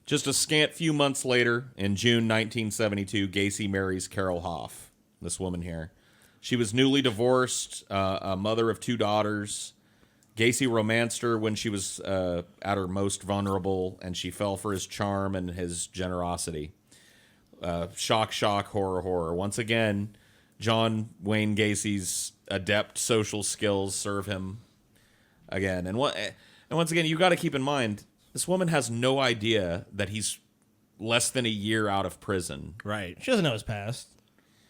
Just a scant few months later, in June 1972, Gacy marries Carol Hoff, this woman here. She was newly divorced, a mother of 2 daughters. Gacy romanced her when she was at her most vulnerable, and she fell for his charm and his generosity. Shock, shock, horror, horror. Once again, John Wayne Gacy's adept social skills serve him again. And once again, you got to keep in mind, this woman has no idea that he's less than a year out of prison. Right. She doesn't know his past.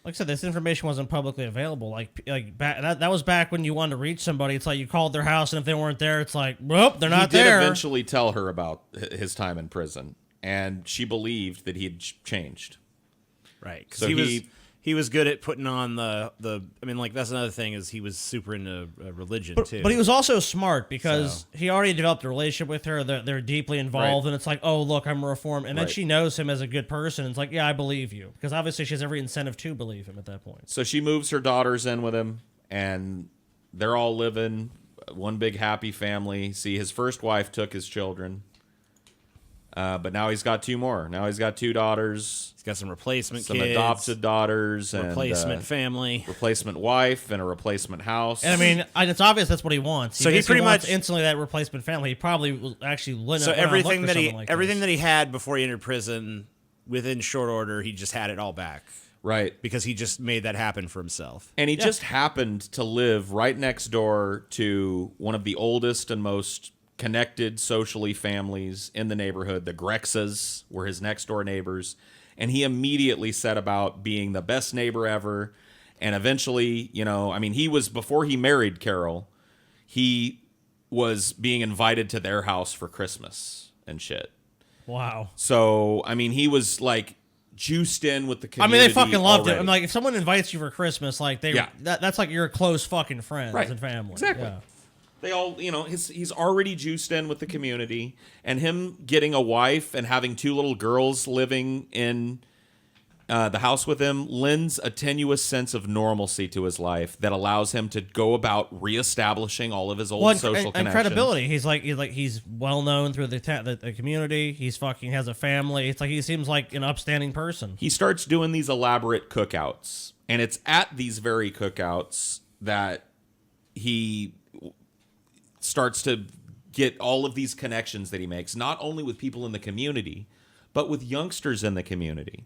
Like I said, this information wasn't publicly available. Like back, that was back when you wanted to reach somebody. It's like you called their house, and if they weren't there, it's like, well, they're not there. He did eventually tell her about his time in prison, and she believed that he had changed. Right. Because So he was good at putting on the. I mean, like, that's another thing is he was super into religion, too. But he was also smart because he already developed a relationship with her. They're deeply involved, and it's like, oh, look, I'm a reform. And then she knows him as a good person. And it's like, yeah, I believe you. Because obviously she has every incentive to believe him at that point. So she moves her daughters in with him, and they're all living one big happy family. See, his first wife took his children, but now he's got 2 more. Now he's got 2 daughters. He's got some replacement Some kids, adopted daughters, replacement and family, replacement wife, and a replacement house. And I mean, it's obvious that's what he wants. So he pretty wants much instantly that replacement family. He probably will actually so everything that everything that he had before he entered prison, within short order, he just had it all back. Right. Because he just made that happen for himself. And he just happened to live right next door to one of the oldest and most connected socially families in the neighborhood. The Grexas were his next door neighbors. And he immediately set about being the best neighbor ever. And eventually, he was, before he married Carol, he was being invited to their house for Christmas and shit. Wow. So, he was like juiced in with the community. They fucking loved already. it. I'm like, if someone invites you for Christmas, like that's like your close fucking friends and family. Exactly. Yeah. They all, he's already juiced in with the community, and him getting a wife and having 2 little girls living in the house with him lends a tenuous sense of normalcy to his life that allows him to go about reestablishing all of his old social connections. And credibility. He's well known through the community. He's fucking has a family. It's like he seems like an upstanding person. He starts doing these elaborate cookouts, and it's at these very cookouts that he starts to get all of these connections that he makes, not only with people in the community, but with youngsters in the community.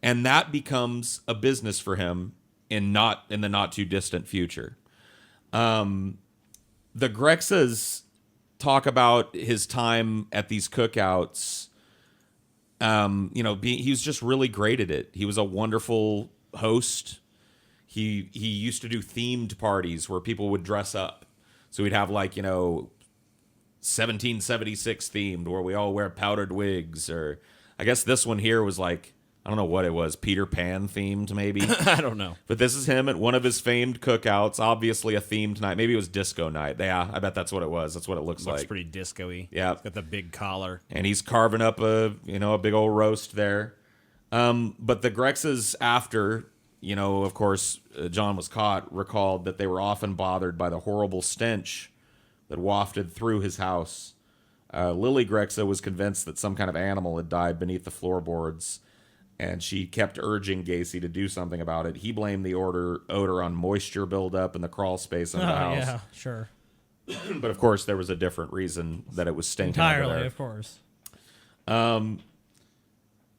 And that becomes a business for him in the not too distant future. The Grexas talk about his time at these cookouts. He was just really great at it. He was a wonderful host. He used to do themed parties where people would dress up. So we'd have 1776 themed, where we all wear powdered wigs, or I guess this one here was like, I don't know what it was, Peter Pan themed maybe. I don't know. But this is him at one of his famed cookouts, obviously a themed night. Maybe it was disco night. Yeah, I bet that's what it was. That's what it looks like. Looks pretty disco-y. Yeah. It's got the big collar. And he's carving up a big old roast there. But the Grexas after, of course, John was caught, recalled that they were often bothered by the horrible stench that wafted through his house. Lily Grexa was convinced that some kind of animal had died beneath the floorboards, and she kept urging Gacy to do something about it. He blamed the odor on moisture buildup in the crawl space in the house. Yeah, sure. But of course, there was a different reason that it was stinking over Entirely, there. of course.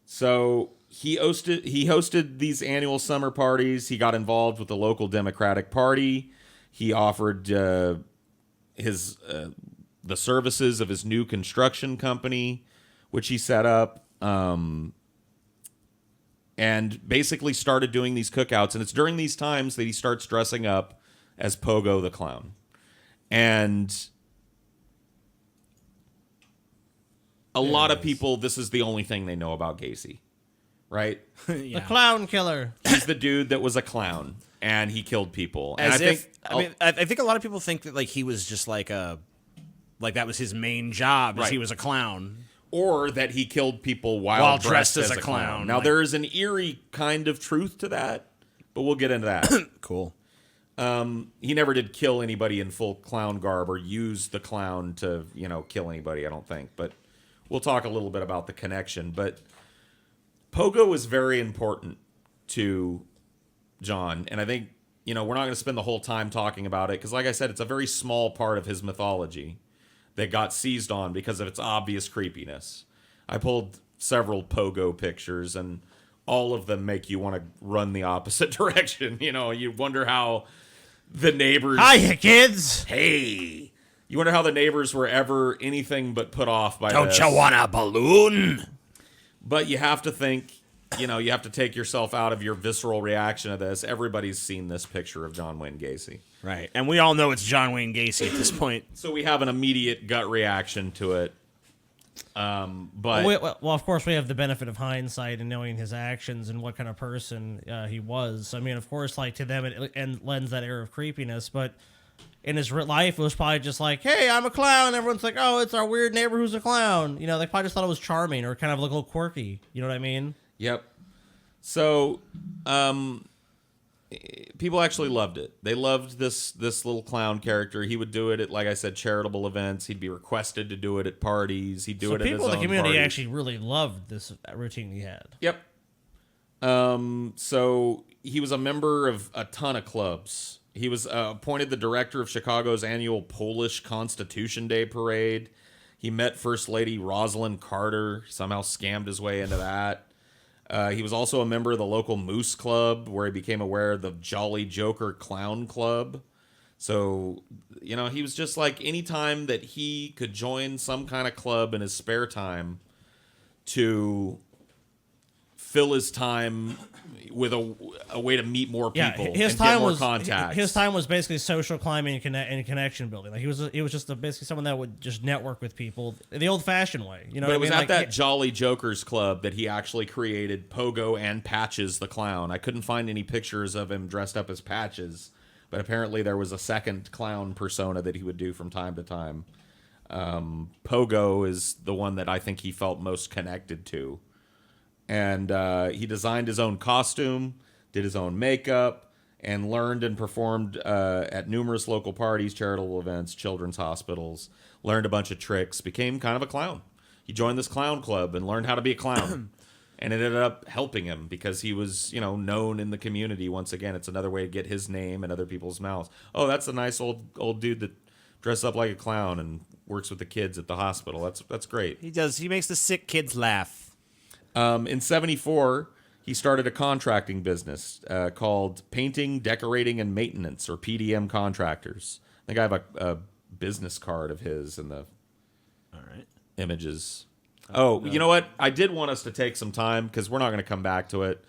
So he hosted these annual summer parties. He got involved with the local Democratic Party. He offered the services of his new construction company, which he set up, and basically started doing these cookouts. And it's during these times that he starts dressing up as Pogo the Clown. And a lot of people, this is the only thing they know about Gacy, right? Yeah. The clown killer. He's the dude that was a clown, and he killed people. And I think a lot of people think that he was just like that was his main job, Right. he was a clown. Or that he killed people while dressed as a clown. Now, Like- there is an eerie kind of truth to that, but we'll get into that. Cool. He never did kill anybody in full clown garb or use the clown to, kill anybody, I don't think. But we'll talk a little bit about the connection. But Pogo was very important to John, and I think, we're not going to spend the whole time talking about it because, like I said, it's a very small part of his mythology that got seized on because of its obvious creepiness. I pulled several Pogo pictures, and all of them make you want to run the opposite direction. You wonder how the neighbors... Hiya, kids! Hey! You wonder how the neighbors were ever anything but put off by this. Don't you want a balloon? But you have to think, you have to take yourself out of your visceral reaction to this. Everybody's seen this picture of John Wayne Gacy. Right, and we all know it's John Wayne Gacy at this point. So we have an immediate gut reaction to it. But well, of course, we have the benefit of hindsight and knowing his actions and what kind of person he was. I mean, of course, like to them, it lends that air of creepiness. But in his real life, it was probably just like, "Hey, I'm a clown." Everyone's like, "Oh, it's our weird neighbor who's a clown." They probably just thought it was charming or kind of like a little quirky. You know what I mean? Yep. So, people actually loved it. They loved this little clown character. He would do it at, like I said, charitable events. He'd be requested to do it at parties. He'd do it at his own people in the community parties. actually really loved this routine he had. Yep. So he was a member of a ton of clubs. He was appointed the director of Chicago's annual Polish Constitution Day parade. He met First Lady Rosalind Carter, somehow scammed his way into that. He was also a member of the local Moose Club, where he became aware of the Jolly Joker Clown Club. So, he was just like, anytime that he could join some kind of club in his spare time to fill his time with a way to meet more people and get more contacts. His time was basically social climbing and connection building. Like he was just basically someone that would just network with people the old-fashioned way. But it was at that Jolly Jokers Club that he actually created Pogo and Patches the Clown. I couldn't find any pictures of him dressed up as Patches, but apparently there was a second clown persona that he would do from time to time. Pogo is the one that I think he felt most connected to. And he designed his own costume, did his own makeup, and learned and performed at numerous local parties, charitable events, children's hospitals, learned a bunch of tricks, became kind of a clown. He joined this clown club and learned how to be a clown. And it ended up helping him because he was, known in the community. Once again, it's another way to get his name in other people's mouths. Oh, that's a nice old dude that dressed up like a clown and works with the kids at the hospital. That's great. He does. He makes the sick kids laugh. In 1974, he started a contracting business called Painting, Decorating, and Maintenance, or PDM Contractors. I think I have a business card of his in the images. You know what? I did want us to take some time, because we're not going to come back to it,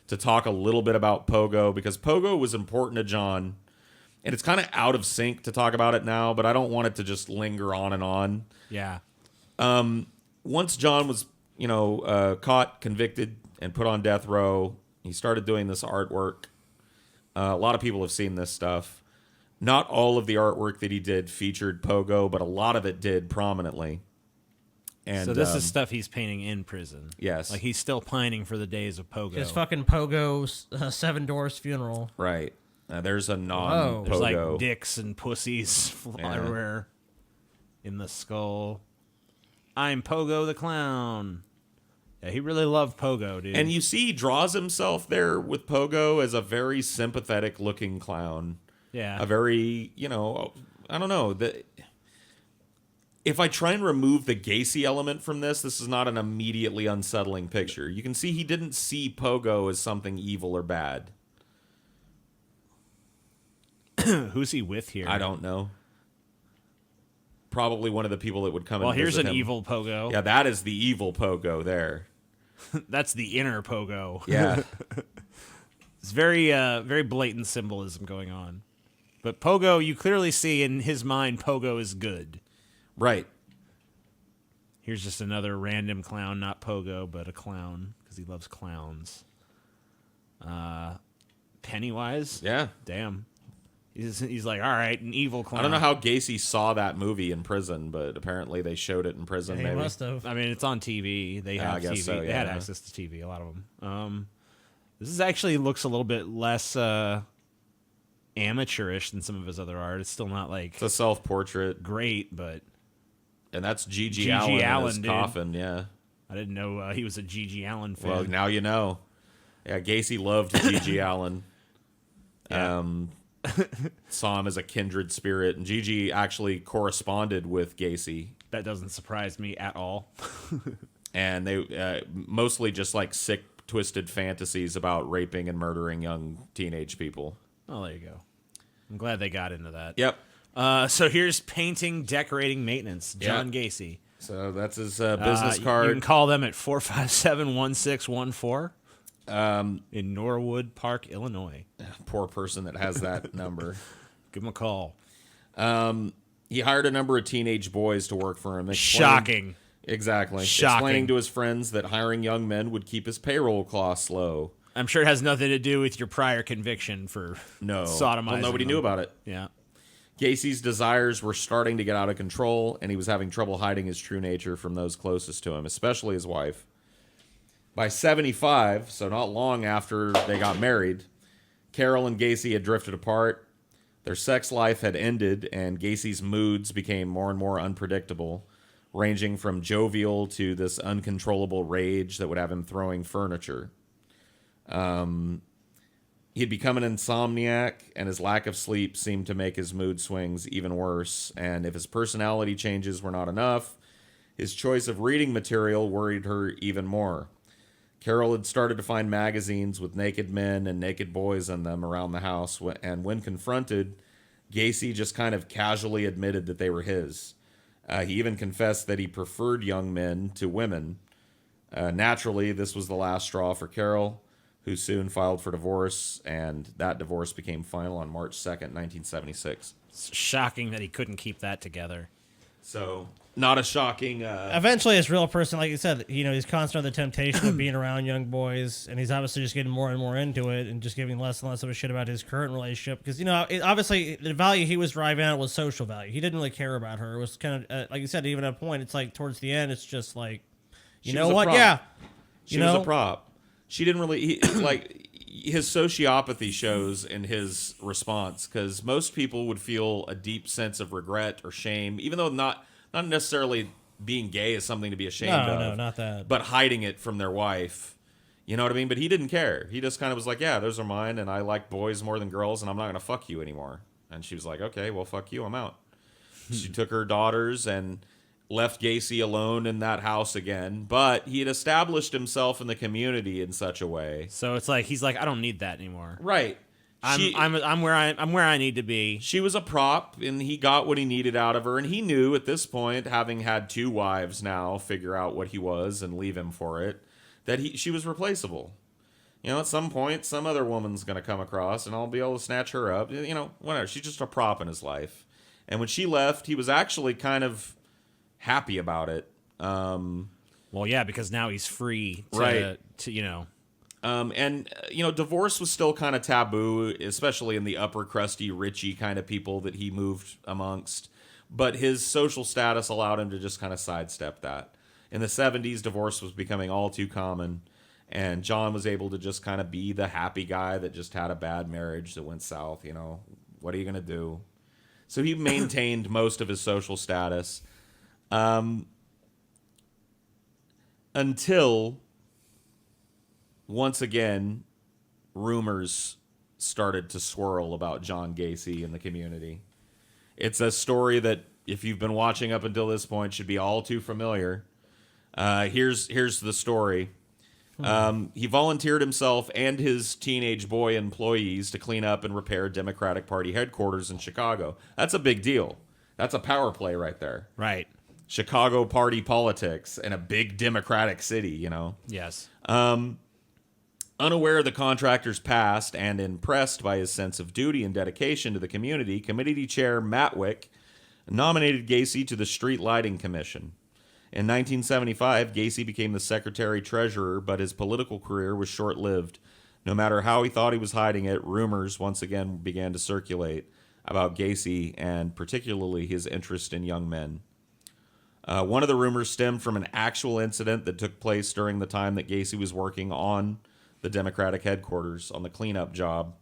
to talk a little bit about Pogo, because Pogo was important to John, and it's kind of out of sync to talk about it now, but I don't want it to just linger on and on. Yeah. Once John was caught, convicted, and put on death row, he started doing this artwork. A lot of people have seen this stuff. Not all of the artwork that he did featured Pogo, but a lot of it did prominently. And so this is stuff he's painting in prison. Yes. Like he's still pining for the days of Pogo. His fucking Pogo's Seven Doors funeral. Right. There's a non-Pogo. There's like dicks and pussies everywhere in the skull. I'm Pogo the Clown. Yeah, he really loved Pogo, dude. And you see he draws himself there with Pogo as a very sympathetic looking clown. Yeah. A very, I don't know. If I try and remove the Gacy element from this is not an immediately unsettling picture. You can see he didn't see Pogo as something evil or bad. Who's he with here? I don't know. Probably one of the people that would come and here's visit an him. evil Pogo. Yeah, that is the evil Pogo there. That's the inner Pogo. Yeah. It's very blatant symbolism going on. But Pogo, you clearly see in his mind, Pogo is good. Right. Here's just another random clown, not Pogo, but a clown, because he loves clowns. Pennywise? Yeah. Damn. He's like, all right, an evil clown. I don't know how Gacy saw that movie in prison, but apparently they showed it in prison. Yeah, maybe he must have. I mean, it's on TV. They have I guess TV. so, They yeah. had access to TV, a lot of them. This is actually looks a little bit less amateurish than some of his other art. It's still not like It's a self-portrait. great, but And that's G.G. G.G. Allen in Allen, his dude. coffin, yeah. I didn't know he was a G.G. Allen fan. Well, now you know. Yeah, Gacy loved G.G. Allen. Yeah. Saw him as a kindred spirit. And G.G. actually corresponded with Gacy. That doesn't surprise me at all. And they mostly just like sick, twisted fantasies about raping and murdering young teenage people. Oh, there you go. I'm glad they got into that. Yep. So here's painting, decorating, maintenance. John Gacy. So that's his business card. You can call them at 457-1614 in Norwood Park, Illinois. Poor person that has that number. Give him a call. He hired a number of teenage boys to work for him. Shocking. Exactly. Shocking. Explaining to his friends that hiring young men would keep his payroll costs low. I'm sure it has nothing to do with your prior conviction for sodomizing. Well, nobody them. knew about it. Yeah. Gacy's desires were starting to get out of control, and he was having trouble hiding his true nature from those closest to him, especially his wife. By 75, so not long after they got married, Carol and Gacy had drifted apart. Their sex life had ended, and Gacy's moods became more and more unpredictable, ranging from jovial to this uncontrollable rage that would have him throwing furniture. He'd become an insomniac, and his lack of sleep seemed to make his mood swings even worse. And if his personality changes were not enough, his choice of reading material worried her even more. Carol had started to find magazines with naked men and naked boys in them around the house, and when confronted, Gacy just kind of casually admitted that they were his. He even confessed that he preferred young men to women. Naturally, this was the last straw for Carol, who soon filed for divorce, and that divorce became final on March 2nd, 1976. It's shocking that he couldn't keep that together. So, not a shocking... Eventually, his real person, like you said, he's constant under the temptation of being around young boys, and he's obviously just getting more and more into it and just giving less and less of a shit about his current relationship. Because, obviously, the value he was driving at was social value. He didn't really care about her. It was kind of, like you said, even at a point, it's like towards the end, it's just like, you know what? Yeah. She was a prop. She didn't really... his sociopathy shows in his response, because most people would feel a deep sense of regret or shame, even though not necessarily being gay is something to be ashamed of. No, not that. But hiding it from their wife. You know what I mean? But he didn't care. He just kind of was like, yeah, those are mine, and I like boys more than girls, and I'm not going to fuck you anymore. And she was like, okay, well, fuck you, I'm out. She took her daughters and left Gacy alone in that house again, but he had established himself in the community in such a way. So it's like he's like, I don't need that anymore. Right. I'm where I need to be. She was a prop, and he got what he needed out of her, and he knew at this point, having had 2 wives now figure out what he was and leave him for it, that she was replaceable. At some point, some other woman's going to come across, and I'll be able to snatch her up. Whatever. She's just a prop in his life. And when she left, he was actually kind of happy about it. Well, yeah, because now he's free to, right. Divorce was still kind of taboo, especially in the upper crusty, richy kind of people that he moved amongst. But his social status allowed him to just kind of sidestep that. In the 70s, divorce was becoming all too common, and John was able to just kind of be the happy guy that just had a bad marriage that went south. What are you going to do? So he maintained most of his social status. Until, once again, rumors started to swirl about John Gacy in the community. It's a story that, if you've been watching up until this point, should be all too familiar. Here's the story. He volunteered himself and his teenage boy employees to clean up and repair Democratic Party headquarters in Chicago. That's a big deal. That's a power play right there. Right. Chicago party politics in a big Democratic city, Yes. Unaware of the contractor's past and impressed by his sense of duty and dedication to the community, Committee Chair Matwick nominated Gacy to the Street Lighting Commission. In 1975, Gacy became the secretary-treasurer, but his political career was short-lived. No matter how he thought he was hiding it, rumors once again began to circulate about Gacy and particularly his interest in young men. One of the rumors stemmed from an actual incident that took place during the time that Gacy was working on the Democratic headquarters on the cleanup job.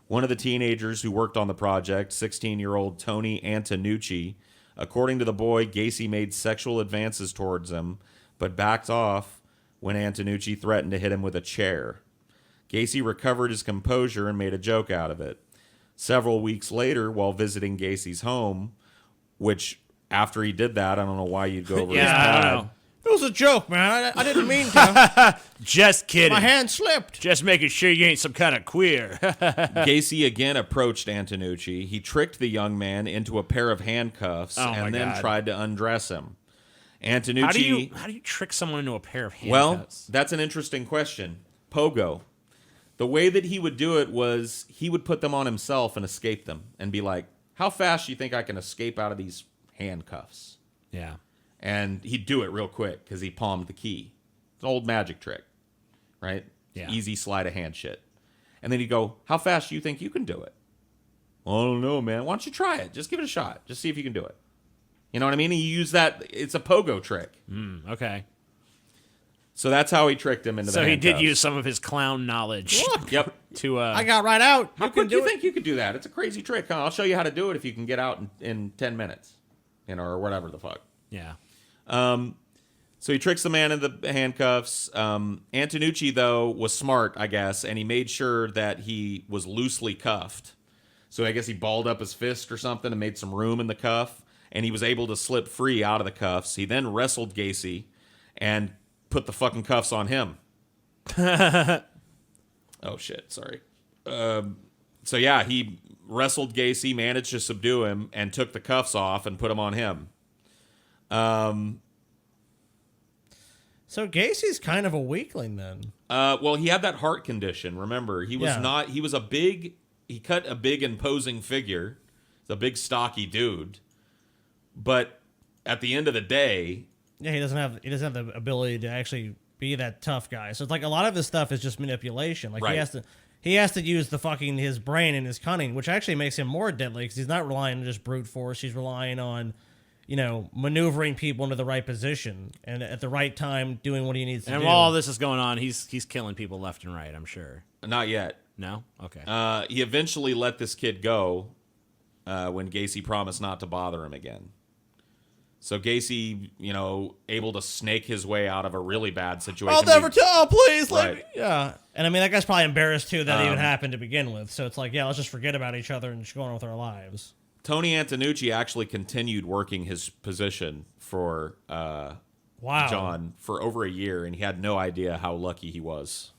One of the teenagers who worked on the project, 16-year-old Tony Antonucci, According to the boy, Gacy made sexual advances towards him, but backed off when Antonucci threatened to hit him with a chair. Gacy recovered his composure and made a joke out of it. Several weeks later, while visiting Gacy's home, which after he did that, I don't know why you'd go over his I pad. don't know. It was a joke, man. I didn't mean to. Just kidding. My hand slipped. Just making sure you ain't some kind of queer. Gacy again approached Antonucci. He tricked the young man into a pair of handcuffs my and then God. tried to undress him. Antonucci. How do you trick someone into a pair of handcuffs? Well, that's an interesting question. Pogo. The way that he would do it was he would put them on himself and escape them and be like, how fast do you think I can escape out of these handcuffs? yeah. And he'd do it real quick because he palmed the key. It's an old magic trick, right? Yeah. Easy sleight of hand shit. And then he'd go, how fast do you think you can do it? Well, I don't know, man. Why don't you try it? Just give it a shot. Just see if you can do it. You know what I mean? He used that. It's a pogo trick. Okay. So that's how he tricked him into the So he did handcuffs. use some of his clown knowledge. Yep. To I got right out. How You quick can do you do it. think you could do that? It's a crazy trick. Huh? I'll show you how to do it if you can get out in 10 minutes. You know, or whatever the fuck. Yeah. So he tricks the man into the handcuffs. Antonucci, though, was smart, I guess, and he made sure that he was loosely cuffed. So I guess he balled up his fist or something and made some room in the cuff, and he was able to slip free out of the cuffs. He then wrestled Gacy and put the fucking cuffs on him. Oh, shit. Sorry. So, yeah, he wrestled Gacy, managed to subdue him, and took the cuffs off and put them on him. So Gacy's kind of a weakling then. Well, he had that heart condition. Remember, he was Yeah. not. He was he cut a big imposing figure. He's a big stocky dude. But at the end of the day, Yeah, he doesn't have the ability to actually be that tough guy. So it's like a lot of his stuff is just manipulation. Like Right. he has to use his brain and his cunning, which actually makes him more deadly because he's not relying on just brute force. He's relying on, maneuvering people into the right position and at the right time doing what he needs to And do. while all this is going on, he's killing people left and right, I'm sure. not yet. No? Okay. He eventually let this kid go when Gacy promised not to bother him again. So Gacy, able to snake his way out of a really bad situation. I'll never tell, please. Let Right. me. Yeah. And I mean, that guy's probably embarrassed too that it even happened to begin with. So it's like, yeah, let's just forget about each other and just go on with our lives. Tony Antonucci actually continued working his position for Wow. John for over a year, and he had no idea how lucky he was.